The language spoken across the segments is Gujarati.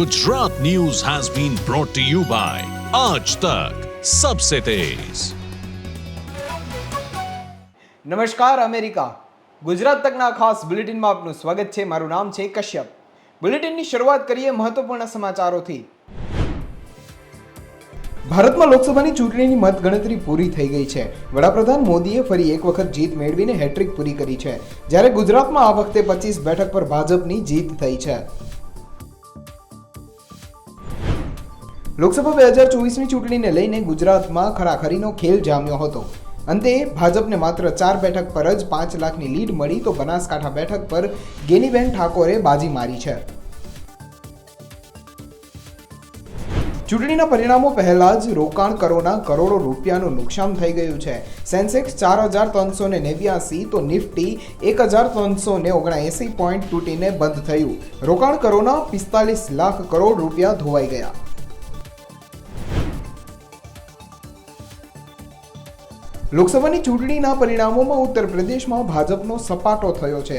Gujarat News has been brought to you by Aaj Tak, सबसे तेज। નમસ્કાર અમેરિકા ગુજરાત તકના ખાસ બુલેટિનમાં આપનું સ્વાગત છે। મારું નામ છે કશ્યપ। બુલેટિનની શરૂઆત કરીએ મહત્વપૂર્ણ સમાચારોથી। ભારતમાં લોકસભાની ચૂંટણીની મતગણતરી પૂરી થઈ ગઈ છે। વડાપ્રધાન મોદીએ ફરી એક વખત જીત મેળવીને હેટ્રિક પૂરી કરી છે, જ્યારે ગુજરાતમાં આ વખતે 25 બેઠક પર ભાજપની જીત થઈ છે। લોકસભા 2024ની ચૂંટણીને લઈને ગુજરાતમાં ખરાખરીનો ખેલ જામ્યો હતો। અંતે ભાજપને માત્ર 4 બેઠક પર જ 5 લાખની લીડ મળી, તો બનાસકાંઠા બેઠક પર ગેનીબેન ઠાકોરે બાજી મારી છે। ચૂંટણીના પરિણામો પહેલા જ રોકાણકારોના કરોડો રૂપિયાનું નુકસાન થઈ ગયું છે। સેન્સેક્સ 4389 તો નિફ્ટી 1379 પોઈન્ટ તૂટીને બંધ થયું। રોકાણકારોના 45 લાખ કરોડ રૂપિયા ધોવાઈ ગયા। લોકસભાની ચૂંટણીના પરિણામોમાં ઉત્તર પ્રદેશમાં ભાજપનો સપાટો થયો છે।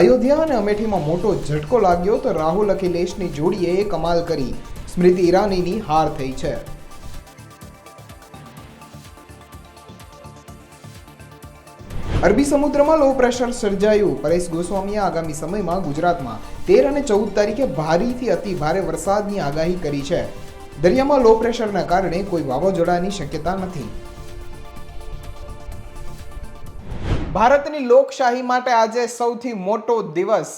અયોધ્યા અને અમેઠીમાં મોટો ઝટકો લાગ્યો, તો રાહુલ અખિલેશની જોડીએ કમાલ કરી। સ્મૃતિ ઈરાનીની હાર થઈ છે। અરબી સમુદ્રમાં લો પ્રેશર સર્જાયું। પરેશ ગોસ્વામીએ આગામી સમયમાં ગુજરાતમાં 13 અને 14 તારીખે ભારેથી અતિ ભારે વરસાદની આગાહી કરી છે। દરિયામાં લો પ્રેશરના કારણે કોઈ વાવાઝોડાની શક્યતા નથી। ભારતની લોકશાહી માટે આજે સૌથી મોટો દિવસ।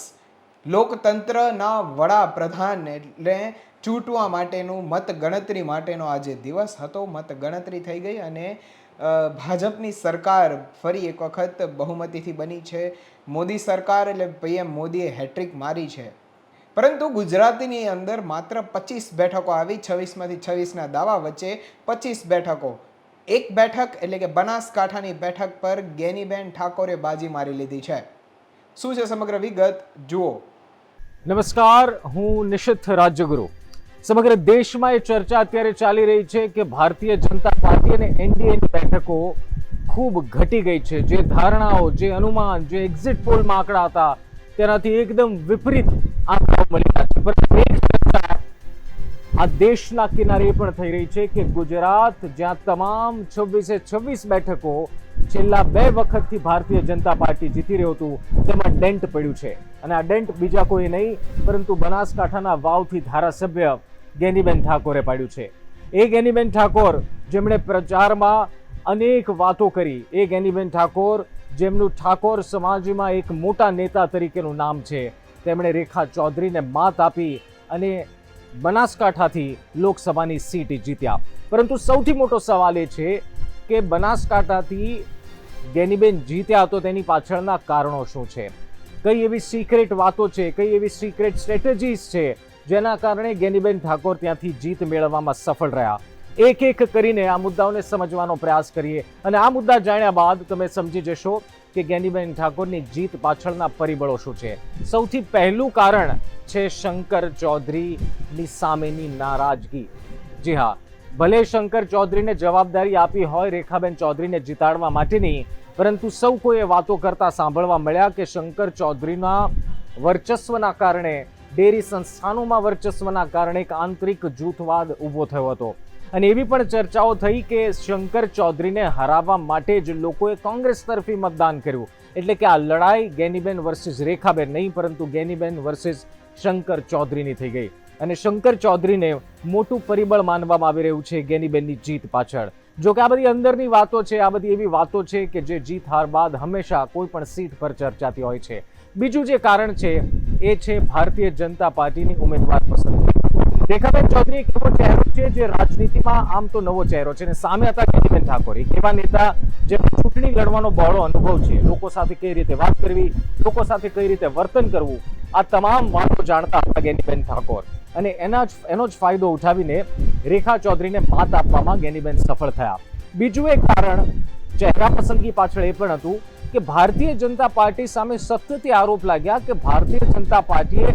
લોકતંત્રના વડાપ્રધાનને ચૂંટવા માટેનું મતગણતરી માટેનો આજે દિવસ હતો। મતગણતરી થઈ ગઈ અને ભાજપની સરકાર ફરી એક વખત બહુમતીથી બની છે। મોદી સરકાર એટલે પીએમ મોદીએ હેટ્રિક મારી છે, પરંતુ ગુજરાતની અંદર માત્ર 25 બેઠકો આવી। 26માંથી 26ના દાવા વચ્ચે 25 બેઠકો। એક બેઠક એટલે કે બનાસકાંઠાની બેઠક પર ગેનીબેન ઠાકોરે બાજી મારી લીધી છે। શું છે સમગ્ર વિગત જુઓ। નમસ્કાર, હું નિશિત રાજ્યગુરુ। સમગ્ર દેશમાં એ ચર્ચા અત્યારે ચાલી રહી છે કે ભારતીય જનતા પાર્ટી અને એનડીએની બેઠકો ખૂબ ઘટી ગઈ છે। જે ધારણાઓ, જે અનુમાન, જે એક્ઝિટ પોલમાં આંકડા હતા તેનાથી એકદમ વિપરીત આંકડાઓ મળી રહ્યા છે। પરંતુ એક ચર્ચા આ દેશના કિનારે પણ થઈ રહી છે કે ગુજરાત, જ્યાં તમામ 26 બેઠકો છેલ્લા 2 વખતથી ભારતીય જનતા પાર્ટી જીતી રહ્યું હતું, તેમાં ડેન્ટ પડ્યું છે। અને આ ડેન્ટ બીજા કોઈ નહીં પરંતુ બનાસકાંઠાના વાવથી ધારાસભ્ય ગેનીબેન ઠાકોરે પાડ્યું છે। એ ગેનીબેન ઠાકોર જેમણે પ્રચારમાં અનેક વાતો કરી, એ ગેનીબેન ઠાકોર જેમનું ઠાકોર સમાજમાં એક મોટા નેતા તરીકેનું નામ છે, તેમણે રેખા ચૌધરીને માત આપી અને બનાસકાંઠાથી લોકસભાની સીટ જીત્યા। પરંતુ સૌથી મોટો સવાલ એ છે કે બનાસકાંઠાથી ગેનીબેન જીત્યા તો તેની પાછળના કારણો શું છે? કઈ એવી સિક્રેટ વાતો છે, કઈ એવી સિક્રેટ સ્ટ્રેટેજીસ છે જેના કારણે ગેનીબેન ઠાકોર ત્યાંથી જીત મેળવવામાં સફળ રહ્યા? એક એક કરીને આ મુદ્દાઓને સમજવાનો પ્રયાસ કરીએ અને આ મુદ્દા જાણ્યા બાદ તમે સમજી જશો કે ગેનીબેન ઠાકોરની જીત પાછળના પરિબળો શું છે। સૌથી પહેલું કારણ છે શંકર ચૌધરીની સામેની નારાજગી। જી હા, ભલે શંકર ચૌધરીને જવાબદારી આપી હોય રેખાબેન ચૌધરીને જીતાડવા માટેની, પરંતુ સૌ કોઈએ વાતો કરતા સાંભળવા મળ્યા કે શંકર ચૌધરીના વર્ચસ્વના કારણે, ડેરી સંસ્થાનોમાં વર્ચસ્વના કારણે એક આંતરિક જૂથવાદ ઊભો થયો હતો। અને એવી પણ ચર્ચાઓ થઈ કે શંકર ચૌધરીને હરાવવા માટે જ લોકોએ કોંગ્રેસ તરફી મતદાન કર્યું। એટલે કે આ લડાઈ ગેનીબેન વર્સિસ રેખાબેન નહીં, પરંતુ ગેનીબેન વર્સિસ શંકર ચૌધરીની થઈ ગઈ। અને શંકર ચૌધરીને મોટું પરિબળ માનવામાં આવી રહ્યું છે ગેનીબેનની જીત પાછળ। જો કે આ બધી અંદરની વાતો છે, આ બધી એવી વાતો છે કે જે જીત હાર બાદ હંમેશા કોઈ પણ સીટ પર ચર્ચાતી હોય છે। બીજું જે કારણ છે એ છે ભારતીય જનતા પાર્ટીની ઉમેદવાર પસંદગી। રેખાબેન ચૌધરી એક એવો ચહેરો છે જે રાજનીતિમાં આમ તો નવો ચહેરો છે અને સામે હતા ગેનીબેન ઠાકોર, એક એવા નેતા જેને ચૂંટણી લડવાનો બહોળો અનુભવ છે। લોકો સાથે કઈ રીતે વાત કરવી, લોકો સાથે કઈ રીતે વર્તન કરવું, આ તમામ વાતો જાણતા હતા ગેનીબેન ઠાકોર અને એનો જ ફાયદો ઉઠાવીને રેખા ચૌધરીને માત આપવામાં ગેનીબેન સફળ થયા। બીજું એક કારણ ચહેરા પસંદગી પાછળ એ પણ હતું કે ભારતીય જનતા પાર્ટી સામે સતત આરોપ લાગ્યા કે ભારતીય જનતા પાર્ટીએ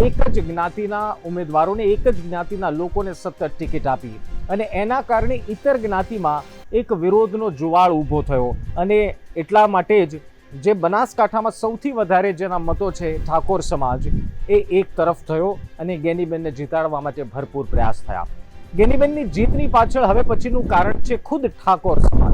એક જ જ્ઞાતિના ઉમેદવારોને, એક જ જ્ઞાતિના લોકોને સતત ટિકિટ આપી અને એના કારણે ઇતર જ્ઞાતિમાં એક વિરોધનો જુવાળ ઊભો થયો અને એટલા માટે જ જે બનાસકાંઠામાં સૌથી વધારે જેના મતો છે ઠાકોર સમાજ એ એક તરફ થયો અને ગેનીબેનને જીતાડવા માટે ભરપૂર પ્રયાસ થયા. ગેનીબેનની જીતની પાછળ હવે પછીનું કારણ છે ખુદ ઠાકોર સમાજ.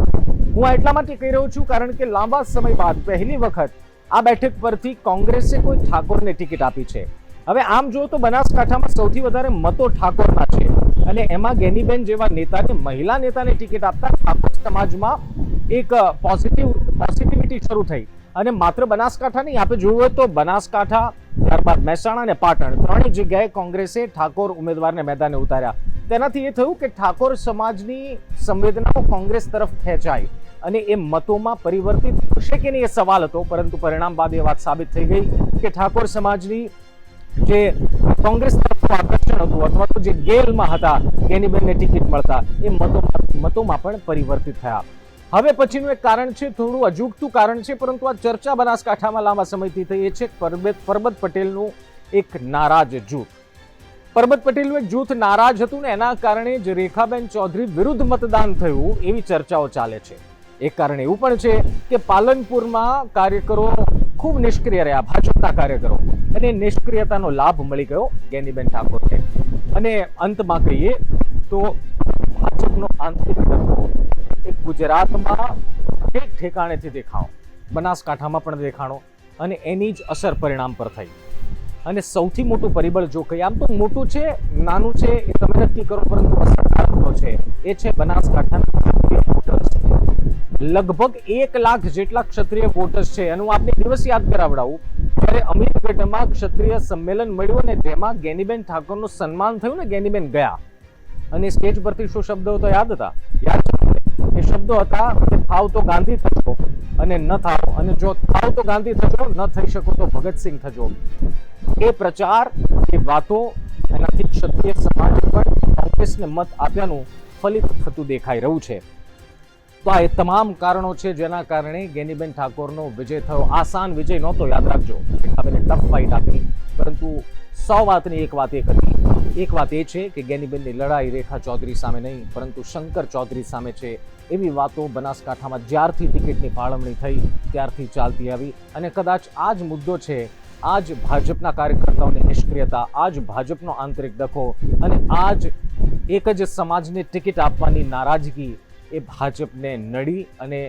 હું આ એટલા માટે કહી રહ્યો છું કારણ કે લાંબા સમય બાદ પહેલી વખત આ બેઠક પરથી કોંગ્રેસે કોઈ ઠાકોરને ટિકિટ આપી છે. હવે આમ જો તો બનાસકાંઠામાં સૌથી વધારે મતો ઠાકોરના છે અને એમાં ગેનીબેન જેવા નેતાને, મહિલા નેતાને ટિકિટ આપતા ઠાકોર સમાજમાં એક પોઝિટિવિટી શરૂ થઈ. અને માત્ર બનાસકાંઠા નહીં, આપણે જોયું હોય તો બનાસકાંઠા, ત્યારબાદ મહેસાણા અને પાટણ ત્રણેય જગ્યાએ કોંગ્રેસે ઠાકોર ઉમેદવારને મેદાને ઉતાર્યા. તેનાથી એ થયું કે ઠાકોર સમાજની સંવેદનાઓ કોંગ્રેસ તરફ ખેંચાઈ અને એ મતોમાં પરિવર્તિત થશે કે નહીં એ સવાલ હતો, પરંતુ પરિણામ બાદ એ વાત સાબિત થઈ ગઈ કે ઠાકોર સમાજની જે કોંગ્રેસ તરફનું આકર્ષણ હતું અથવા તો જે ગેલમાં હતા ગેનીબેનને ટિકિટ મળતા એ મતોમાં પણ પરિવર્તિત થયા. હવે પછીનું એક કારણ છે, થોડું અજુગતું કારણ છે, પરંતુ આ ચર્ચા બનાસકાંઠામાં લાંબા સમયથી થઈ. એ છે પરબત પટેલનું એક નારાજ જૂથ. પરબત પટેલનું એક જૂથ નારાજ હતું ને એના કારણે જ રેખાબેન ચૌધરી વિરુદ્ધ મતદાન થયું એવી ચર્ચાઓ ચાલે છે. એક કારણ એવું પણ છે કે પાલનપુરમાં કાર્યકરો ખૂબ નિષ્ક્રિય રહ્યા, ભાજપના કાર્યકરો, અને નિષ્ક્રિયતાનો લાભ મળી ગયો ગેનીબેન ઠાકોરને. અને અંતમાં કહીએ તો ભાજપનો આંતરિક ડખો એક ગુજરાતમાં એક ઠેકાણેથી દેખાણો, બનાસકાંઠામાં પણ દેખાણો અને એની જ અસર પરિણામ પર થઈ. અને સૌથી મોટું પરિબળ જો કહીએ, આમ તો મોટું છે, નાનું છે એ તમે નક્કી કરો, પરંતુ અસરકારક છે એ છે બનાસકાંઠાના વોટર્સ. લગભગ 1 લાખ જેટલા ક્ષત્રિય વોટર્સ છે. એનું આપને દિવસ યાદ કરાવડાવું, જ્યારે અમીરગઢમાં ક્ષત્રિય સંમેલન મળ્યું અને જેમાં ગેનીબેન ઠાકોરનું સન્માન થયું ને, ગેનીબેન ગયા અને સ્ટેજ પરથી શું શબ્દો તો યાદ હતા? એ શબ્દો હતા કે થાવ તો ગાંધી થજો અને ન થાવ, અને જો થાવ તો ગાંધી થજો, ન થઈ શકો તો ભગતસિંહ થજો. એ પ્રચાર, એ વાતો, એનાથી ક્ષત્રિય સમાજ પણ કોંગ્રેસને મત આપ્યાનું ફલિત થતું દેખાઈ રહ્યું છે. તો આ એ તમામ કારણો છે જેના કારણે ગેનીબેન ઠાકોરનો વિજય થયો. આસાન વિજય નહોતો, યાદ રાખજો. રેખાબેને ટફ ફાઇટ આપી, પરંતુ 100 વાતની એક વાત એક હતી. એક વાત એ છે કે ગેનીબેનની લડાઈ રેખા ચૌધરી સામે નહીં, પરંતુ શંકર ચૌધરી સામે છે. એવી વાતો બનાસકાંઠામાં જ્યારથી ટિકિટની ફાળવણી થઈ ત્યારથી ચાલતી આવી. અને કદાચ આ જ મુદ્દો છે, આ જ ભાજપના કાર્યકર્તાઓની નિષ્ક્રિયતા, આ જ ભાજપનો આંતરિક ડખો અને આ જ એક જ સમાજને ટિકિટ આપવાની નારાજગી એ ભાજપને નડી અને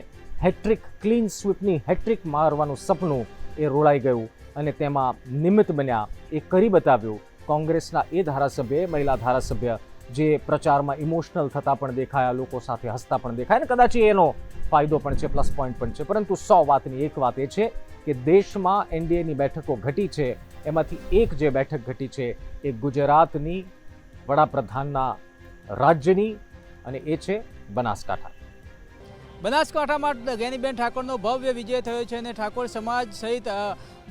હેટ્રિક, ક્લીન સ્વીપની હેટ્રિક મારવાનું સપનું એ રોળાઈ ગયું અને તેમાં નિમિત્ત બન્યા, એ કરી બતાવ્યું કોંગ્રેસના એ ધારાસભ્ય, મહિલા ધારાસભ્ય જે પ્રચારમાં ઇમોશનલ થતા પણ દેખાયા, લોકો સાથે હસતા પણ દેખાય, અને કદાચ એનો ફાયદો પણ છે, પ્લસ પોઈન્ટ પણ છે. પરંતુ 100 વાતની એક વાત એ છે કે દેશમાં એનડીએની બેઠકો ઘટી છે, એમાંથી એક જે બેઠક ઘટી છે એ ગુજરાતની વડાપ્રધાનના રાજ્યની, અને એ છે બનાસકાંઠા. બનાસકાંઠામાં ગેનીબેન ઠાકોરનો ભવ્ય વિજય થયો છે અને ઠાકોર સમાજ સહિત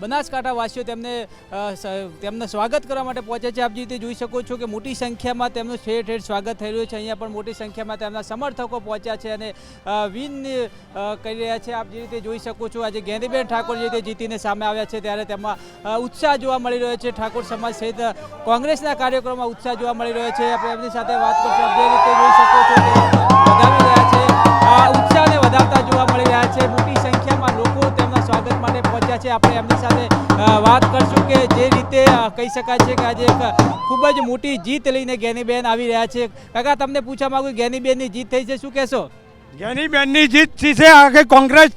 બનાસકાંઠાવાસીઓ તેમને સ્વાગત કરવા માટે પહોંચે છે. આપ જે રીતે જોઈ શકો છો કે મોટી સંખ્યામાં તેમનું ઠેર ઠેર સ્વાગત થઈ રહ્યું છે. અહીંયા પણ મોટી સંખ્યામાં તેમના સમર્થકો પહોંચ્યા છે અને વિન કરી રહ્યા છે. આપ જે રીતે જોઈ શકો છો, આજે ગેનીબેન ઠાકોર જે રીતે જીતીને સામે આવ્યા છે ત્યારે તેમાં ઉત્સાહ જોવા મળી રહ્યો છે. ઠાકોર સમાજ સહિત કોંગ્રેસના કાર્યક્રમોમાં ઉત્સાહ જોવા મળી રહ્યો છે. આપણે એમની સાથે વાત કરશું. આપ જે રીતે જોઈ શકો છો કે વધાવી રહ્યા છે, ઉત્સાહને વધારતા જોવા મળી રહ્યા છે. મોટી સંખ્યામાં લોકો તેમના સ્વાગત માટે પહોંચ્યા છે. આપણે એમની સાથે વાત કરશું કે જે રીતે કહી શકાય છે કે આજે એક ખૂબ જ મોટી જીત લઈને ગેનીબેન આવી રહ્યા છે. કાકા, તમને પૂછવા માંગુ, ગેનીબેનની જીત થઈ છે, શું કહેશો? ગેનીબેનની જીત થઈ છે. આગે કોંગ્રેસ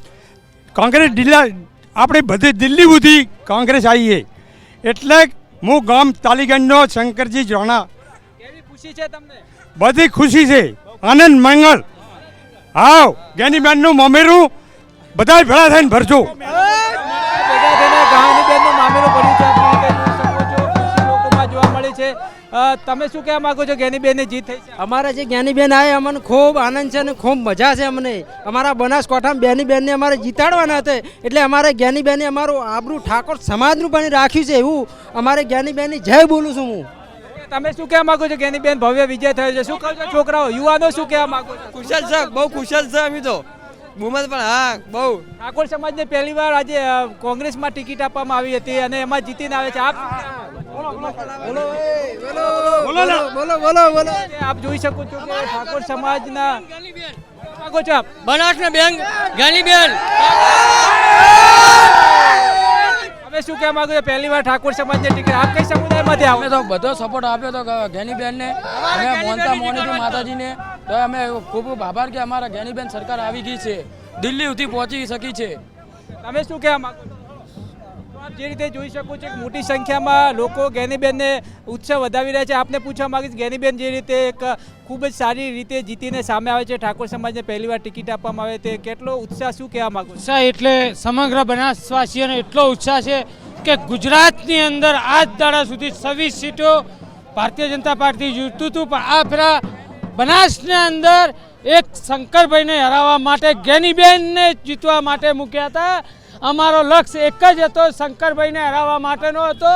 આપણે બધી દિલ્હી સુધી કોંગ્રેસ આવી છે. એટલે હું ગામ તાલીગંજનો શંકરજી જોણા. કેવી ખુશી છે તમને? બધી ખુશી છે, આનંદ મંગળ. હા, ગેનીબેનનું મામેરું બધા ભેળા થઈને ભરજો. તમે શું કહેવા માંગો છો? ગેનીબેનની જીત થઈ છે. અમારા જે જ્ઞાનીબેન આવે અમને ખૂબ આનંદ છે અને ખૂબ મજા છે. અમને અમારા બનાસકાંઠામાં બેનીબેનને અમારે જીતાડવાના હતા, એટલે અમારે જ્ઞાનીબેને અમારું આબરૂ ઠાકોર સમાજનું પણ રાખ્યું છે. એવું અમારે જ્ઞાનીબેનની જય બોલું છું હું. તમે શું કહેવા માંગો છો? ગેનીબેન ભવ્ય વિજય થયો છે, શું કહો છો છોકરાઓ, યુવાનો શું કહેવા માંગો છો? કુશલ છે, બહુ કુશલ છે. અમે તો બુમત પણ હા બહુ. ઠાકોર સમાજને પહેલી વાર આજે કોંગ્રેસમાં ટિકિટ આપવામાં આવી હતી અને એમાં જીતીને આવે છે. આપ જોઈ શકો છો કે ઠાકોર સમાજના માંગો છો આપ? બનાસના બેન જ્ઞાનીબેન તમે શું કહેવા માંગો છો? પહેલી વાર ઠાકોર સમાજની ટિકિટ આપ કઈ સમુદાયમાંથી આવો? અમે તો બધો સપોર્ટ આપ્યો તો જ્ઞાનીબેનને અમે મોનતા મોનીથી માતાજીને તો અમે ખૂબ ખૂબ આભાર કે અમારા જ્ઞાનીબેન સરકાર આવી ગઈ છે, દિલ્હી સુધી પહોંચી શકી છે. તમે શું કહેવા માંગો છો? તો આપ જે રીતે જોઈ શકો છો કે મોટી સંખ્યામાં લોકો જ્ઞાનીબેનને ઉત્સાહ વધાવી રહ્યા છે. આપને પૂછવા માંગીશ, જ્ઞાનીબેન જે રીતે એક ખૂબ જ સારી રીતે જીતીને સામે આવે છે, ઠાકોર સમાજને પહેલી વાર ટિકિટ આપવામાં આવે તે કેટલો ઉત્સાહ, શું કહેવા માંગો છો? ઉત્સાહ એટલે સમગ્ર બનાસવાસીઓને એટલો ઉત્સાહ છે કે ગુજરાતની અંદર આજ દાડા સુધી 26 સીટો ભારતીય જનતા પાર્ટી જીતતું હતું, પણ આ ફેરા બનાસની અંદર એક શંકરભાઈને હરાવવા માટે જ્ઞાનીબેનને જીતવા માટે મૂક્યા હતા. અમારો લક્ષ્ય એક જ હતો, શંકરભાઈને હરાવવા માટેનો હતો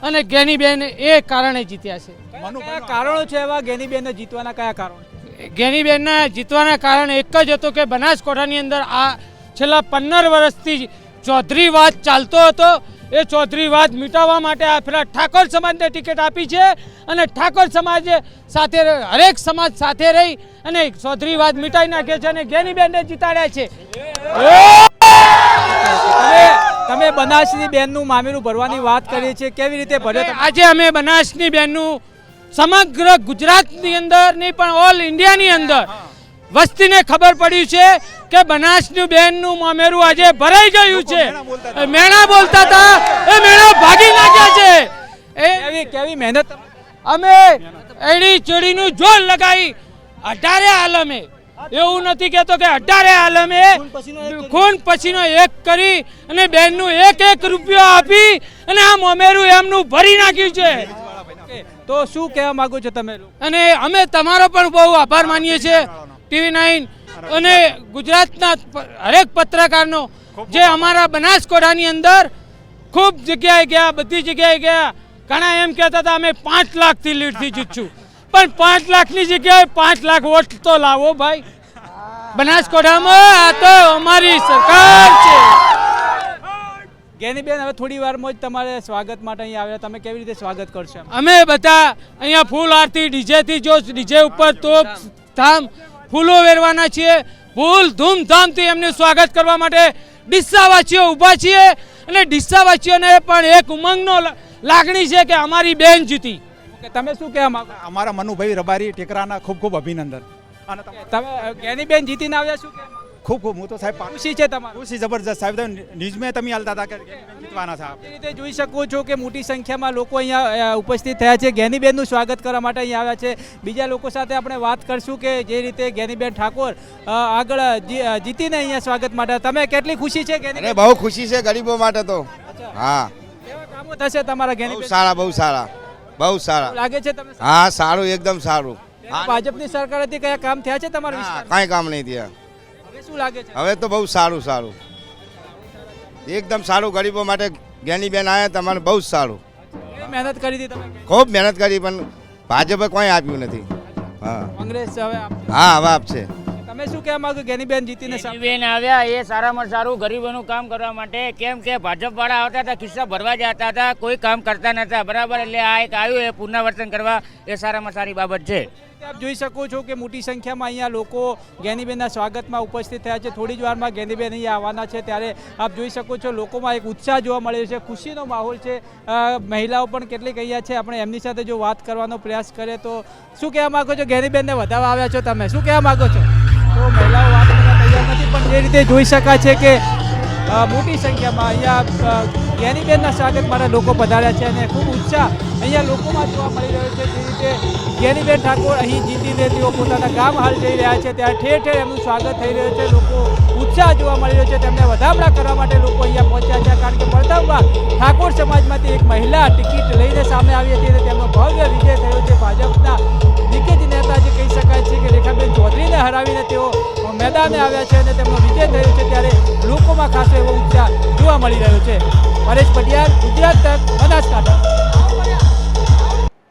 અને જ્ઞાનીબેન એ કારણે જીત્યા છે. કયા કારણો છે એવા જ્ઞાનીબેનને જીતવાના? કયા કારણો? જ્ઞાનીબેનના જીતવાના કારણ એક જ હતું કે બનાસકાંઠાની અંદર આ છેલ્લા 15 વર્ષથી ચૌધરીવાદ ચાલતો હતો. એ ચૌધરીવાદ મિટાવવા માટે આ ફેરા ઠાકોર સમાજને ટિકિટ આપી છે અને ઠાકોર સમાજ સાથે હરેક સમાજ સાથે રહી અને ચૌધરીવાદ મિટાઈ નાખ્યો છે અને જ્ઞાનીબેનને જીતાડ્યા છે. તમે બનાસની બેનનું મામેરું ભરવાની વાત કરી છે, કેવી રીતે ભર્યો તમે? આજે અમે બનાસની બેનનું સમગ્ર ગુજરાતની અંદર નહીં પણ ઓલ ઇન્ડિયાની અંદર વસ્તીને ખબર પડી છે કે બનાસની બેનનું મામેરું આજે ભરાઈ ગયું છે. મેણા બોલતા હતા એ મેણા ભાગી નાખ્યા છે. કેવી મહેનત! અમે એડી ચડીનું જોર લગાવી 18 આલમે, એવું નથી કહેતો કે 18 આલમે ખૂન પસીનો એક કરી અને બેનનું એક રૂપિયો આપી અને આ મોમેરું એમનું ભરી નાખ્યું છે. તો શું કહેવા માંગો છો તમે? અને અમે તમારો પણ બહુ આભાર માનીએ છીએ TV9 અને ગુજરાતના હરેક પત્રકારનો, જે અમારા બનાસકાંઠાની અંદર ખૂબ જગ્યાએ ગયા, બધી જગ્યાએ ગયા. ઘણા એમ કહેતા હતા અમે 5 લાખથી લીડથી જીતશું, પણ 5 લાખની જગ્યાએ 5 લાખ વોટ તો લાવો ભાઈ. બનાસકાંઠામાં આ તો અમારી સરકાર છે. જ્ઞાનીબેન, હવે થોડી વારમાં જ તમારે સ્વાગત માટે અહીં આવ્યા, તમે કેવી રીતે સ્વાગત કરશો? અમે બધા અહીંયા ફૂલ આરતી ડીજેથી, જો ડીજે ઉપર તોપ ધામ ફૂલો વેરવાના છીએ. ફૂલ ધૂમધામથી એમનું સ્વાગત કરવા માટે ડીસાવાસીઓ ઊભા છીએ અને ડીસાવાસીઓને પણ એક ઉમંગનો લાગણી છે કે અમારી બેન જીતી. તમે શું કહેવા માંગો? અમારા મનુભાઈ રબારી ટેકરાના ખૂબ ખૂબ અભિનંદન. અને તમે જ્ઞાનીબેન જીતીને આવ્યા, શું કહેવા માંગો? ખૂબ ખૂબ, હું તો સાહેબ ખુશી છે તમારી? ખુશી જબરજસ્ત સાહેબ. ન્યૂઝમાં તમે હાલતા હતા કે જીતવાના છે. એ રીતે જોઈ શકો છો કે મોટી સંખ્યામાં લોકો અહીંયા ઉપસ્થિત થયા છે, જ્ઞાનીબેનનું સ્વાગત કરવા માટે અહીંયા આવ્યા છે. બીજા લોકો સાથે આપણે વાત કરશું કે જે રીતે જ્ઞાનીબેન ઠાકોર આગળ જીતીને અહીંયા સ્વાગત માટે. તમે કેટલી ખુશી છે જ્ઞાનીબેન? બહુ ખુશી છે ગરીબો માટે તો. હા, કેવા કામો થશે તમારા જ્ઞાનીબેન? બહુ સારા બહુ સારા લાગે છે તમને? હા, સારું, એકદમ સારું. ભાજપની સરકાર હતી, કયા કામ થયા છે તમારા વિસ્તારમાં? કાંઈ કામ નહીં થયા. હવે શું લાગે છે? હવે તો બહુ સારું એકદમ સારું. ગરીબો માટે જ્ઞાનીબેન આવ્યા, તમારે બહુ સારું. મહેનત કરી હતી તમે? ખૂબ મહેનત કરી, પણ ભાજપે કોઈ આપ્યું નથી. હા, કોંગ્રેસ હવે આપશે. હા, હવે આપશે. તમે શું કહેવા માંગો? જ્ઞાનીબેન જીતીને બેન આવ્યા એ સારામાં સારું ગરીબોનું કામ કરવા માટે. કેમ કે ભાજપવાળા આવતા હતા, ખિસ્સા ભરવા જતા હતા, કોઈ કામ કરતા નતા, બરાબર. એટલે આ એક આવ્યું એ પુનરાવર્તન કરવા, એ સારામાં સારી બાબત છે. આપ જોઈ શકો છો કે મોટી સંખ્યામાં અહીંયા લોકો જ્ઞાનીબેનના સ્વાગતમાં ઉપસ્થિત થયા છે. થોડી જ વારમાં જ્ઞાનીબેન અહીંયા આવવાના છે, ત્યારે આપ જોઈ શકો છો લોકોમાં એક ઉત્સાહ જોવા મળ્યો છે, ખુશીનો માહોલ છે. મહિલાઓ પણ કેટલીક અહીંયા છે, આપણે એમની સાથે જો વાત કરવાનો પ્રયાસ કરીએ તો શું કહેવા માંગો છો? જ્ઞાનીબેનને વધાવવા આવ્યા છો તમે, શું કહેવા માંગો છો? તો મહિલાઓ વાત કરવા તૈયાર નથી, પણ જે રીતે જોઈ શકાય છે કે મોટી સંખ્યામાં અહીંયા જ્ઞાનીબેનના સ્વાગત માટે લોકો પધાર્યા છે અને ખૂબ ઉત્સાહ અહીંયા લોકોમાં જોવા મળી રહ્યો છે. જે રીતે જ્ઞાનીબેન ઠાકોર અહીં જીતીને તેઓ પોતાના ગામ હાલ જઈ રહ્યા છે, ત્યારે ઠેર ઠેર એમનું સ્વાગત થઈ રહ્યું છે. લોકો ઉત્સાહ જોવા મળી રહ્યો છે, તેમને વધામણા કરવા માટે લોકો અહીંયા પહોંચ્યા છે. કારણ કે પ્રથમવાર ઠાકોર સમાજમાંથી એક મહિલા ટિકિટ લઈને સામે આવી હતી અને તેમનો ભવ્ય વિજય થયો છે. ભાજપના દિગ્ગજ નેતા જે કહી શકાય છે કે રેખાબેન ચૌધરીને હરાવીને તેઓ મેદાને આવ્યા છે અને તેમનો વિજય થયો છે, ત્યારે લોકોમાં ખાસો એવો ઉત્સાહ જોવા મળી રહ્યો છે. પરેશ પટિયાલ, ગુજરાત તક, બનાસકાંઠા.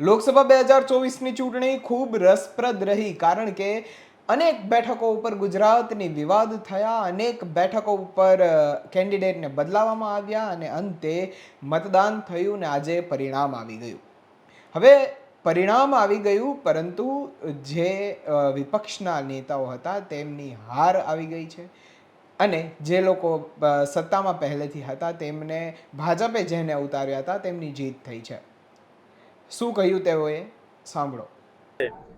લોકસભા 2024ની ચૂંટણી ખૂબ રસપ્રદ રહી, કારણ કે અનેક બેઠકો ઉપર ગુજરાતની વિવાદ થયા, અનેક બેઠકો ઉપર કેન્ડિડેટને બદલાવવામાં આવ્યા અને અંતે મતદાન થયું અને આજે પરિણામ આવી ગયું. હવે પરિણામ આવી ગયું, પરંતુ જે વિપક્ષના નેતાઓ હતા તેમની હાર આવી ગઈ છે અને જે લોકો સત્તામાં પહેલેથી હતા તેમને ભાજપે જેને ઉતાર્યા હતા તેમની જીત થઈ છે. શું કહ્યું તેઓએ સાંભળો.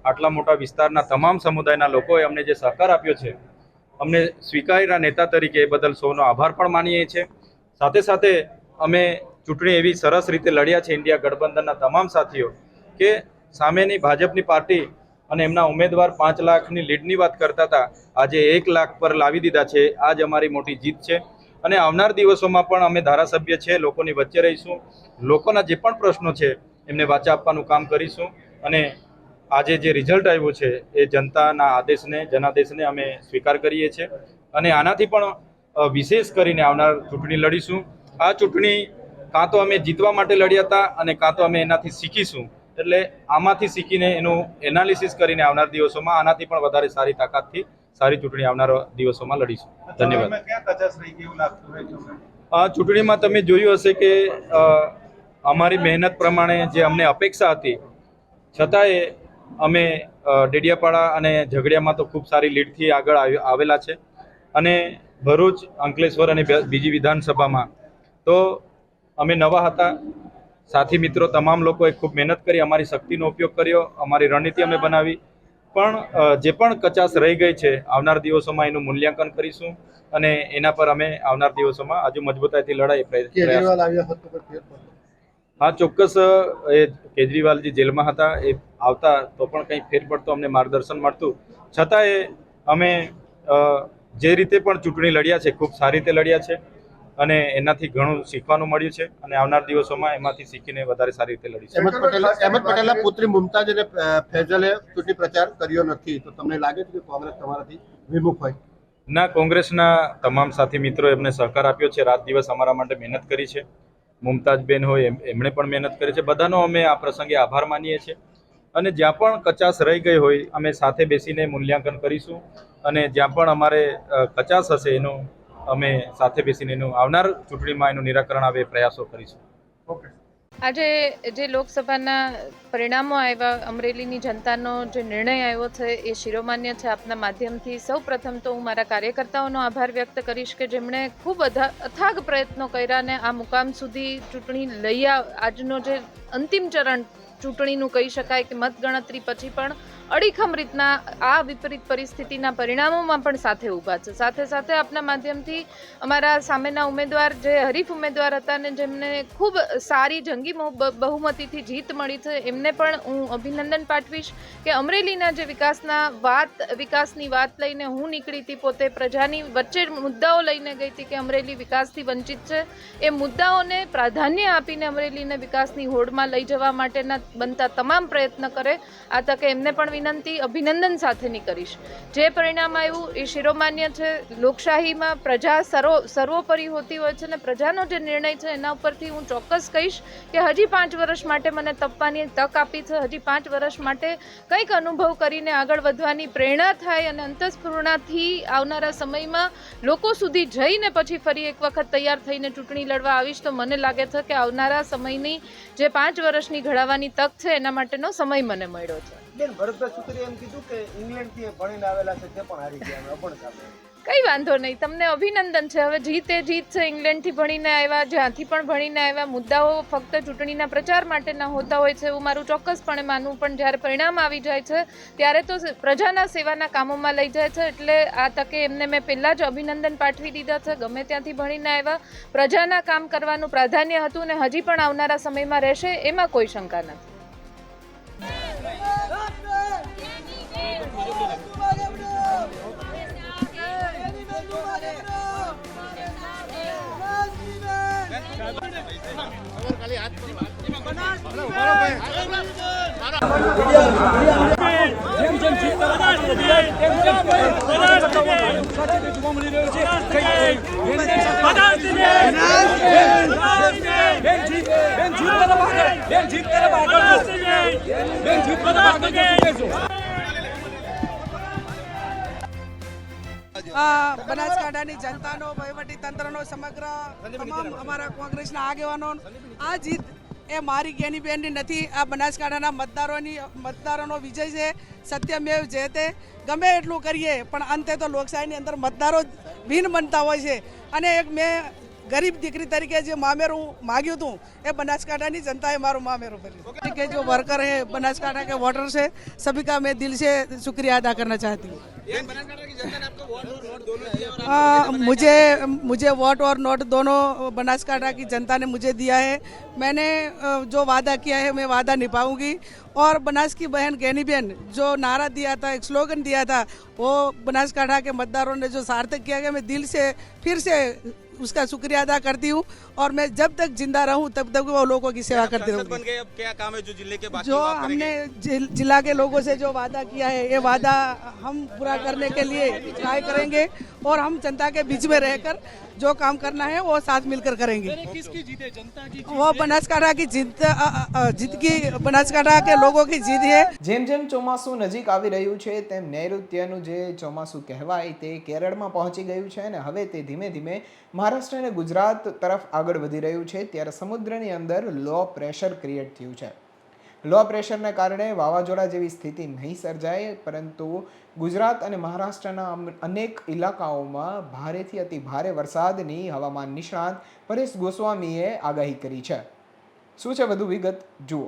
આટલા મોટા વિસ્તારના તમામ સમુદાયના લોકોએ અમને જે સહકાર આપ્યો છે, અમને સ્વીકાર્યા નેતા તરીકે એ બદલ સૌનો આભાર પણ માનીએ છીએ. સાથે સાથે અમે ચૂંટણી એવી સરસ રીતે લડ્યા છે ઇન્ડિયા ગઠબંધનના તમામ સાથીઓ કે સામેની ભાજપની પાર્ટી અને એમના ઉમેદવાર 5 લાખની લીડની વાત કરતા હતા, આજે 1 લાખ પર લાવી દીધા છે. આ જ અમારી મોટી જીત છે અને આવનાર દિવસોમાં પણ અમે ધારાસભ્ય છે લોકોની વચ્ચે રહીશું. લોકોના જે પણ પ્રશ્નો છે એમને વાચા આપવાનું કામ કરીશું અને આજે જે રિઝલ્ટ આવ્યું છે એ જનતાના જનાદેશને અમે સ્વીકાર કરીએ છીએ અને આનાથી પણ વિશેષ કરીને આવનાર ચૂંટણી લડીશું. આ ચૂંટણી કાં તો અમે જીતવા માટે લડ્યા હતા અને કાં તો અમે એનાથી શીખીશું. એટલે આમાંથી શીખીને એનું એનાલિસિસ કરીને આવનાર દિવસોમાં આનાથી પણ વધારે સારી તાકાતથી સારી ચૂંટણી આવનાર દિવસોમાં લડીશું. ધન્યવાદ. આ ચૂંટણીમાં તમે જોયું હશે કે અમારી મહેનત પ્રમાણે જે અમને અપેક્ષા હતી છતાંય અમે ડેડિયાપાડા અને ઝઘડિયામાં તો ખૂબ સારી લીડથી આગળ આવેલા છે અને ભરૂચ, અંકલેશ્વર અને બીજી વિધાનસભામાં તો અમે નવા હતા. સાથી મિત્રો તમામ લોકોએ ખૂબ મહેનત કરી, અમારી શક્તિનો ઉપયોગ કર્યો, અમારી રણનીતિ અમે બનાવી. પણ જે પણ કચાશ રહી ગઈ છે આવનાર દિવસોમાં એનું મૂલ્યાંકન કરીશું અને એના પર અમે આવનાર દિવસોમાં હજુ મજબૂતાઈથી લડાઈ પ્રયાસ. હા, ચોક્કસ. એ કેજરીવાલજી જેલમાં હતા, એ આવતા તો પણ કંઈ ફેર પડતો, અમને માર્ગદર્શન મળતું. છતાંય અમે જે રીતે પણ ચૂંટણી લડ્યા છે ખૂબ સારી રીતે લડ્યા છે અને એનાથી ઘણું શીખવાનું મળ્યું છે અને આવનાર દિવસોમાં એમાંથી શીખીને વધારે સારી રીતે લડીશું. અહેમદ પટેલના પુત્રી મુમતાઝ અને ફૈઝલે ચૂંટણી પ્રચાર કર્યો નથી, તો તમને લાગે છે કે કોંગ્રેસ તમારાથી વિમુખ હોય? ના, કોંગ્રેસના તમામ સાથી મિત્રો એમને સહકાર આપ્યો છે, રાત દિવસ અમારા માટે મહેનત કરી છે. મુમતાઝબેન હોય એમણે પણ મહેનત કરી છે. બધાનો અમે આ પ્રસંગે આભાર માનીએ છીએ અને જ્યાં પણ કચાશ રહી ગઈ હોય અમે સાથે બેસીને મૂલ્યાંકન કરીશું અને જ્યાં પણ અમારે કચાશ હશે એનું અમે સાથે બેસીને એનું આવનાર ચૂંટણીમાં એનું નિરાકરણ આવે પ્રયાસો કરીશું. આજે જે લોકસભાના પરિણામો આવ્યા, અમરેલીની જનતાનો જે નિર્ણય આવ્યો છે એ શિરોમાન્ય છે. આપના માધ્યમથી સૌ પ્રથમ તો હું મારા કાર્યકર્તાઓનો આભાર વ્યક્ત કરીશ કે જેમણે ખૂબ અથાગ પ્રયત્નો કર્યા અને આ મુકામ સુધી ચૂંટણી લઈ આજનો જે અંતિમ ચરણ ચૂંટણીનું કહી શકાય કે મતગણતરી પછી પણ અડીખમ રીતના આ વિપરીત પરિસ્થિતિના પરિણામોમાં પણ સાથે ઊભા છે. સાથે સાથે આપના માધ્યમથી અમારા સામેના ઉમેદવાર જે હરીફ ઉમેદવાર હતા ને જેમને ખૂબ સારી જંગી બહુમતીથી જીત મળી છે એમને પણ હું અભિનંદન પાઠવીશ કે અમરેલીના જે વિકાસની વાત લઈને હું નીકળી હતી, પોતે પ્રજાની વચ્ચે મુદ્દાઓ લઈને ગઈ હતી કે અમરેલી વિકાસથી વંચિત છે, એ મુદ્દાઓને પ્રાધાન્ય આપીને અમરેલીને વિકાસની હોડમાં લઈ જવા માટેના બનતા તમામ પ્રયત્ન કરે. આ તકે એમને પણ વિનંતી અભિનંદન સાથેની કરીશ. જે પરિણામ આવ્યું એ શિરોમાન્ય છે. લોકશાહીમાં પ્રજા સર્વોપરી હોતી હોય છે અને પ્રજાનો જે નિર્ણય છે એના ઉપરથી હું ચોક્કસ કહીશ કે હજી 5 વર્ષ માટે મને તપવાની તક આપી છે. હજી 5 વર્ષ માટે કંઈક અનુભવ કરીને આગળ વધવાની પ્રેરણા થાય અને અંતઃસ્ફૂર્ણાથી આવનારા સમયમાં લોકો સુધી જઈને પછી ફરી એક વખત તૈયાર થઈને ચૂંટણી લડવા આવીશ તો મને લાગે છે કે આવનારા સમયની જે 5 વર્ષની ઘડાવાની તક છે એના માટેનો સમય મને મળ્યો છે. બેન, ભરતભાઈ સુતરીએ એમ કીધું કે ઇંગ્લેન્ડથી ભણીને આવેલા છે તે પણ હારી ગયા, અપણ સામે. કંઈ વાંધો નહીં, તમને અભિનંદન છે. હવે જીત છે. ઇંગ્લેન્ડથી ભણીને આવ્યા, જ્યાંથી પણ ભણીને આવ્યા. મુદ્દાઓ ફક્ત ચૂંટણીના પ્રચાર માટેના હોતા હોય છે એવું મારું ચોક્કસપણે માનવું, પણ જ્યારે પરિણામ આવી જાય છે ત્યારે તો પ્રજાના સેવાના કામોમાં લઈ જાય છે. એટલે આ તકે એમને મેં પહેલાં જ અભિનંદન પાઠવી દીધા છે. ગમે ત્યાંથી ભણીને આવ્યા, પ્રજાના કામ કરવાનું પ્રાધાન્ય હતું ને હજી પણ આવનારા સમયમાં રહેશે, એમાં કોઈ શંકા નથી. બનાસકાંઠાની જનતાનો, વહીવટી તંત્રનો, સમગ્ર તમામ અમારા કોંગ્રેસના આગેવાનો આ જીત એ મારી જ્ઞાનીબેનની નથી, આ બનાસકાંઠાના મતદારોનો વિજય છે. સત્યમેવ જયતે. ગમે એટલું કરીએ પણ અંતે તો લોકશાહીની અંદર મતદારો ભિન્ન બનતા હોય છે. અને એક મેં ગરીબ દીકરી તરીકે જે મામેરું માગ્યું હતું એ બનાસकांठा जनता मारू मामेरू भरी के जो वर्कर है बनासकांठा के वोटर से सभी का मैं दिल से शुक्रिया अदा करना चाहती हूँ. मुझे वोट और नोट दोनों बनासकांठा की जनता ने मुझे दिया है. मैंने जो वादा किया है मैं वादा निभाऊंगी. और बनास की बहन गैनी बहन जो नारा दिया था, एक स्लोगन दिया था, वो बनासकांठा के मतदारों ने जो सार्थक किया गया, मैं दिल से फिर से उसका शुक्रिया अदा करती हूँ. और मैं जब तक जिंदा रहूँ तब तक वो लोगों की सेवा करती रहूँगी. अब क्या काम है जो जिले के बाकी जो हमने जिला के लोगों से जो वादा किया है, ये वादा हम पूरा करने के लिए ट्राई करेंगे. और हम जनता के बीच में रहकर जो काम करना है वो साथ मिलकर करेंगे. किसकी जीत है? जनता की वो बनासकांठा की जीत की बनासकांठा के लोगों की जीत है. જેમ જેમ ચોમાસું નજીક આવી રહ્યું છે તેમ નૈઋત્યનું જે ચોમાસું કહેવાય તે કેરળમાં પહોંચી ગયું છે અને હવે તે ધીમે ધીમે મહારાષ્ટ્ર અને ગુજરાત તરફ આગળ વધી રહ્યું છે. ત્યારે સમુદ્રની અંદર લો પ્રેશર ક્રિએટ થયું છે. લો પ્રેશરને કારણે વાવાઝોડા જેવી સ્થિતિ નહીં સર્જાય, પરંતુ ગુજરાત અને મહારાષ્ટ્રના અનેક ઇલાકાઓમાં ભારેથી અતિ ભારે વરસાદની હવામાન નિષ્ણાત પરેશ ગોસ્વામીએ આગાહી કરી છે. શું છે વધુ વિગત જુઓ.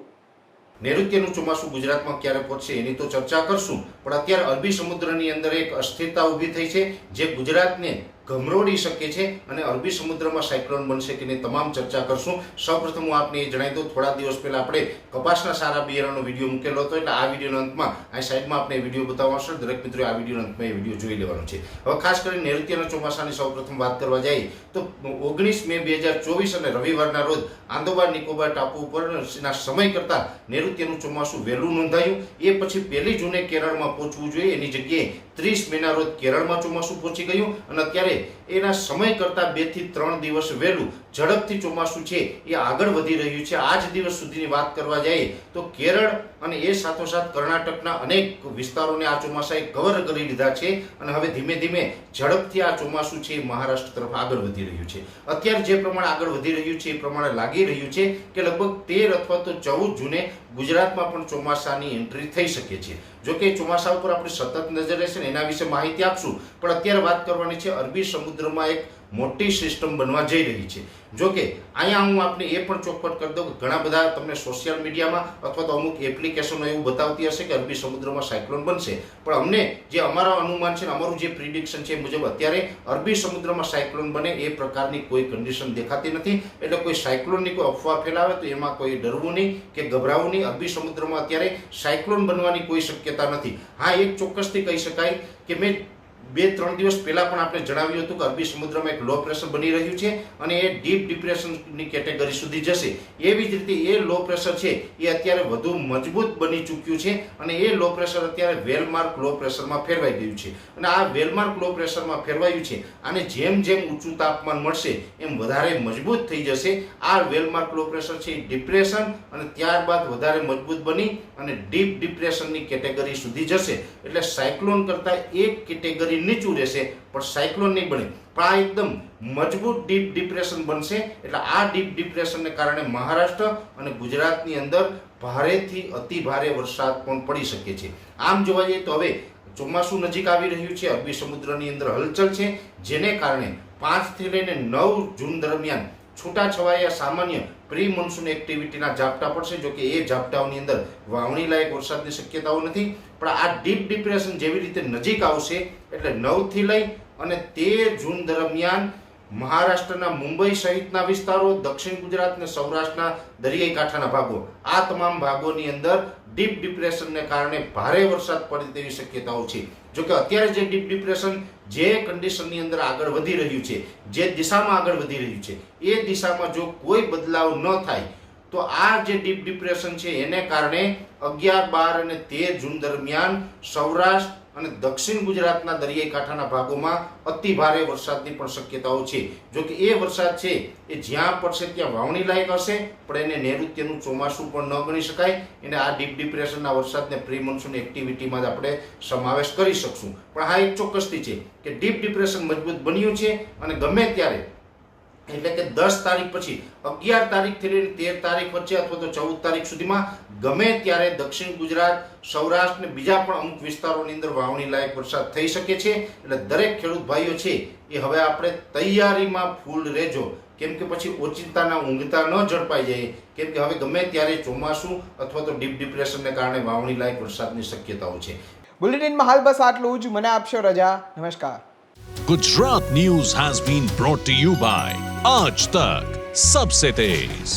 નૈઋત્યનું ચોમાસું ગુજરાતમાં ક્યારે પહોંચશે એની તો ચર્ચા કરશું, પણ અત્યારે અરબી સમુદ્રની અંદર એક અસ્થિરતા ઊભી થઈ છે જે ગુજરાતને ગમરોડી શકે છે અને અરબી સમુદ્રમાં સાયક્લોન બનશે કે નહીં તમામ ચર્ચા કરશું. સૌપ્રથમ હું આપને એ જણાવી દઉં, થોડા દિવસ પહેલા આપણે કપાસના સારા બિયારણનો વિડીયો મૂકેલો હતો, એટલે આ વિડીયોના અંતમાં આ સાઈડમાં આપણે વિડીયો બતાવવા આવશે. દરેક મિત્રોએ આ વિડીયોના અંતમાં એ વિડીયો જોઈ લેવાનો છે. હવે ખાસ કરીને નૈઋત્યના ચોમાસાની સૌપ્રથમ વાત કરવા જઈએ તો 19 મે 2024 અને રવિવારના રોજ આંદોબાર નિકોબાર ટાપુ ઉપરના સમય કરતાં નૈઋત્યનું ચોમાસું વહેલું નોંધાયું. એ પછી 1 જૂને કેરળમાં પહોંચવું જોઈએ, એની જગ્યાએ 30 મેના રોજ કેરળમાં ચોમાસું પહોંચી ગયું. અને અત્યારે એના સમય કરતા 2 થી 3 દિવસ વહેલું ઝડપથી ચોમાસું છે એ આગળ વધી રહ્યું છે. આજ દિવસ સુધીની વાત કરવા જઈએ તો કેરળ અને એ સાથોસાથ કર્ણાટકના અનેક વિસ્તારોને આ ચોમાસાએ કવર કરી લીધા છે અને હવે ધીમે ધીમે ઝડપથી આ ચોમાસું છે એ મહારાષ્ટ્ર તરફ આગળ વધી રહ્યું છે. અત્યારે જે પ્રમાણે આગળ વધી રહ્યું છે એ પ્રમાણે લાગી રહ્યું છે કે લગભગ 13 અથવા તો 14 જૂને ગુજરાતમાં પણ ચોમાસાની એન્ટ્રી થઈ શકે છે. જો કે ચોમાસા ઉપર આપણે સતત નજર રહેશે ને એના વિશે માહિતી આપશું, પણ અત્યારે વાત કરવાની છે અરબી સમુદ્રમાં એક મોટી સિસ્ટમ બનવા જઈ રહી છે. જો કે અહીંયા હું આપને એ પણ ચોખવટ કરી દઉં કે ઘણા બધા તમને સોશિયલ મીડિયામાં અથવા તો અમુક એપ્લિકેશનો એવું બતાવતી હશે કે અરબી સમુદ્રમાં સાયક્લોન બનશે, પણ અમને જે અમારા અનુમાન છે, અમારું જે પ્રિડિક્શન છે મુજબ અત્યારે અરબી સમુદ્રમાં સાયક્લોન બને એ પ્રકારની કોઈ કન્ડિશન દેખાતી નથી. એટલે કોઈ સાયક્લોનની કોઈ અફવા ફેલાવે તો એમાં કોઈ ડરવું નહીં કે ગભરાવું નહીં. અરબી સમુદ્રમાં અત્યારે સાયક્લોન બનવાની કોઈ શક્યતા નથી. હા, એક ચોક્કસથી કહી શકાય કે મેં 2-3 દિવસ પહેલા પણ આપણે જણાવ્યું હતું કે અરબી સમુદ્રમાં એક લો પ્રેશર બની રહ્યું છે અને એ ડીપ ડિપ્રેશનની કેટેગરી સુધી જશે. એવી જ રીતે એ લો પ્રેશર છે એ અત્યારે વધુ મજબૂત બની ચૂક્યું છે અને એ લો પ્રેશર અત્યારે વેલમાર્ક લો પ્રેશરમાં ફેરવાઈ ગયું છે. અને આ વેલમાર્ક લો પ્રેશરમાં ફેરવાયું છે આને જેમ જેમ ઊંચું તાપમાન મળશે એમ વધારે મજબૂત થઈ જશે. આ વેલમાર્ક લો પ્રેશર છે એ ડિપ્રેશન અને ત્યારબાદ વધારે મજબૂત બની અને ડીપ ડિપ્રેશનની કેટેગરી સુધી જશે. એટલે સાયક્લોન કરતાં એક કેટેગરી નીચું રહેશે પણ સાયક્લોન નહીં બને, પણ આ એકદમ મજબૂત ડીપ ડિપ્રેશન બનશે. એટલે આ ડીપ ડિપ્રેશનને કારણે મહારાષ્ટ્ર અને ગુજરાતની અંદર ભારેથી અતિ ભારે વરસાદ પણ પડી શકે છે. આમ જોવા જઈએ તો હવે ચોમાસું નજીક આવી રહ્યું છે, અરબી સમુદ્રની અંદર હલચલ છે, જેને કારણે 5 થી લઈને 9 જૂન દરમિયાન છૂટાછવાયા સામાન્ય પ્રી મોન્સૂન એક્ટિવિટીના ઝાપટા પડશે. જો કે એ ઝાપટાઓની અંદર વાવણી લાયક વરસાદની શક્યતાઓ નથી, પણ આ ડીપ ડિપ્રેશન જેવી રીતે નજીક આવશે એટલે 9 થી લઈ અને 13 જૂન દરમિયાન મહારાષ્ટ્રના મુંબઈ સહિતના વિસ્તારો, દક્ષિણ ગુજરાત અને સૌરાષ્ટ્રના દરિયાઈ કાંઠાના ભાગો, આ તમામ ભાગોની અંદર ડીપ ડિપ્રેશનને કારણે ભારે વરસાદ પડે તેવી શક્યતાઓ છે. જો કે અત્યારે જે ડીપ ડિપ્રેશન જે કન્ડિશનની અંદર આગળ વધી રહ્યું છે, જે દિશામાં આગળ વધી રહ્યું છે, એ દિશામાં જો કોઈ બદલાવ ન થાય તો આ જે ડીપ ડિપ્રેશન છે એને કારણે 11, 12 અને 13 જૂન દરમિયાન સૌરાષ્ટ્ર અને દક્ષિણ ગુજરાતના દરિયાઈ કાંઠાના ભાગોમાં અતિ ભારે વરસાદની પણ શક્યતાઓ છે. જો કે એ વરસાદ છે એ જ્યાં પડશે ત્યાં વાવણી લાયક હશે, પણ એને નૈઋત્યનું ચોમાસું પણ ન ગણી શકાય. એને આ ડીપ ડિપ્રેશનના વરસાદને પ્રી મોન્સૂન એક્ટિવિટીમાં જ આપણે સમાવેશ કરી શકશું. પણ હા, એક ચોક્કસથી છે કે ડીપ ડિપ્રેશન મજબૂત બન્યું છે અને ગમે ત્યારે એટલે કે 10 તારીખ પછી 11 તારીખથી લઈને 13 તારીખ વચ્ચે અથવા તો 14 તારીખ સુધીમાં ગમે ત્યારે દક્ષિણ ગુજરાત, સૌરાષ્ટ્ર ને બીજા પણ અમુક વિસ્તારોની અંદર વાવણી લાયક વરસાદ થઈ શકે છે. એટલે દરેક ખેડૂત ભાઈઓ છે એ હવે આપણે તૈયારીમાં ફૂલ રહેજો, કેમ કે પછી ઓચિંતાના ઊંઘતા ન ઝડપાઈ જાય, કેમ કે હવે ગમે ત્યારે ચોમાસું અથવા તો ડીપ ડિપ્રેશનને કારણે વાવણી લાયક વરસાદની શક્યતાઓ છે. બુલેટિનમાં હાલ બસ આટલું જ. મને આપશો રજા. નમસ્કાર. Gujarat News has been brought to you by Aaj Tak Sabse Tez.